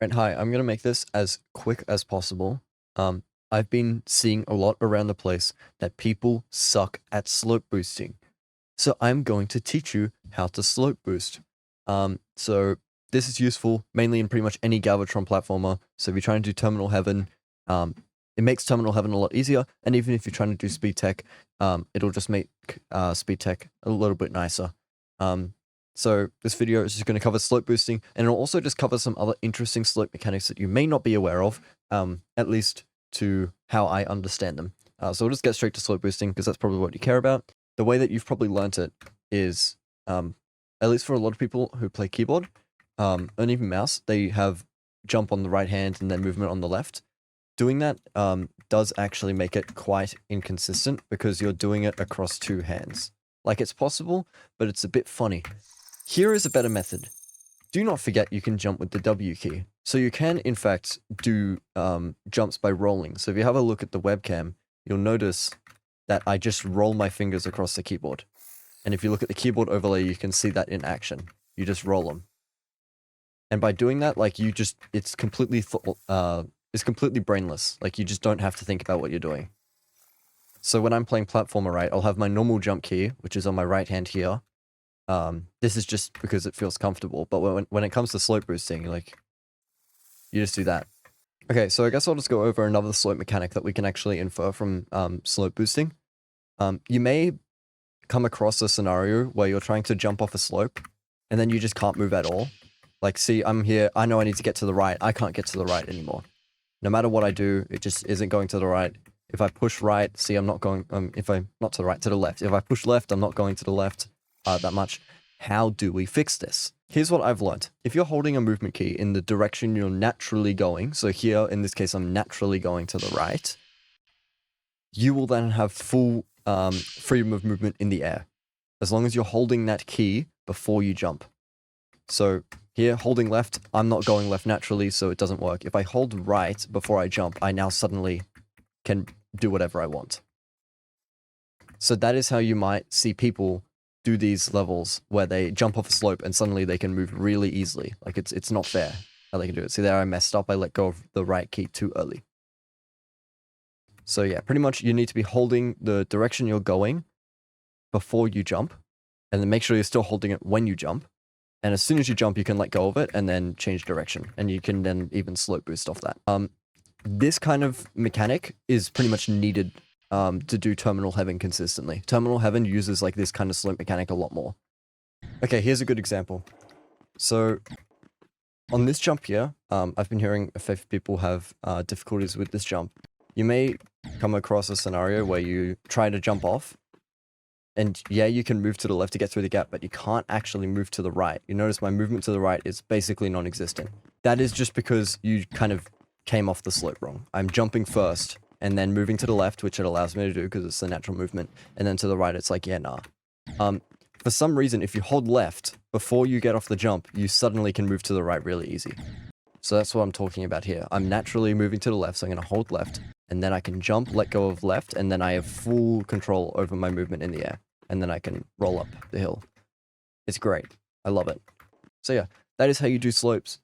Right, hi, I'm going to make this as quick as possible. I've been seeing a lot around the place that people suck at slope boosting. So I'm going to teach you how to slope boost. So this is useful mainly in pretty much any Galvatron platformer. So if you're trying to do Terminal Heaven, it makes Terminal Heaven a lot easier. And even if you're trying to do Speed Tech, it'll just make Speed Tech a little bit nicer. So this video is just going to cover slope boosting, and it'll also just cover some other interesting slope mechanics that you may not be aware of, at least to how I understand them. So we'll just get straight to slope boosting, because that's probably what you care about. The way that you've probably learnt it is, at least for a lot of people who play keyboard, and even mouse, they have jump on the right hand and then movement on the left. Doing that does actually make it quite inconsistent, because you're doing it across two hands. Like, it's possible, but it's a bit funny. Here is a better method. Do not forget you can jump with the W key. So you can, in fact, do jumps by rolling. So if you have a look at the webcam, you'll notice that I just roll my fingers across the keyboard. And if you look at the keyboard overlay, you can see that in action. You just roll them. And by doing that, like, it's completely brainless. Like, you just don't have to think about what you're doing. So when I'm playing platformer, right, I'll have my normal jump key, which is on my right hand here. This is just because it feels comfortable, but when it comes to slope boosting, like, you just do that. Okay, so I guess I'll just go over another slope mechanic that we can actually infer from slope boosting. You may come across a scenario where you're trying to jump off a slope, and then you just can't move at all. Like, see, I'm here, I know I need to get to the right, I can't get to the right anymore. No matter what I do, it just isn't going to the right. If I push right, see, I'm not going, not to the right, to the left. If I push left, I'm not going to the left that much. How do we fix this? Here's what I've learned. If you're holding a movement key in the direction you're naturally going, so here, in this case, I'm naturally going to the right, you will then have full freedom of movement in the air, as long as you're holding that key before you jump. So here, holding left, I'm not going left naturally, so it doesn't work. If I hold right before I jump, I now suddenly can do whatever I want. So that is how you might see people do these levels where they jump off a slope and suddenly they can move really easily. Like, it's not fair how they can do it. See there, I messed up. I let go of the right key too early. So yeah, pretty much you need to be holding the direction you're going before you jump, and then make sure you're still holding it when you jump. And as soon as you jump, you can let go of it and then change direction, and you can then even slope boost off that. This kind of mechanic is pretty much needed to do Terminal Heaven consistently. Terminal Heaven uses like this kind of slope mechanic a lot more. Okay, here's a good example. So on this jump here, I've been hearing a few people have difficulties with this jump. You may come across a scenario where you try to jump off, and yeah, you can move to the left to get through the gap, but you can't actually move to the right. You notice my movement to the right is basically non-existent. That is just because you kind of came off the slope wrong. I'm jumping first, and then moving to the left, which it allows me to do because it's the natural movement, and then to the right, it's like, yeah, nah. For some reason, if you hold left before you get off the jump, you suddenly can move to the right really easy. So that's what I'm talking about here. I'm naturally moving to the left, so I'm going to hold left, and then I can jump, let go of left, and then I have full control over my movement in the air, and then I can roll up the hill. It's great. I love it. So yeah, that is how you do slopes.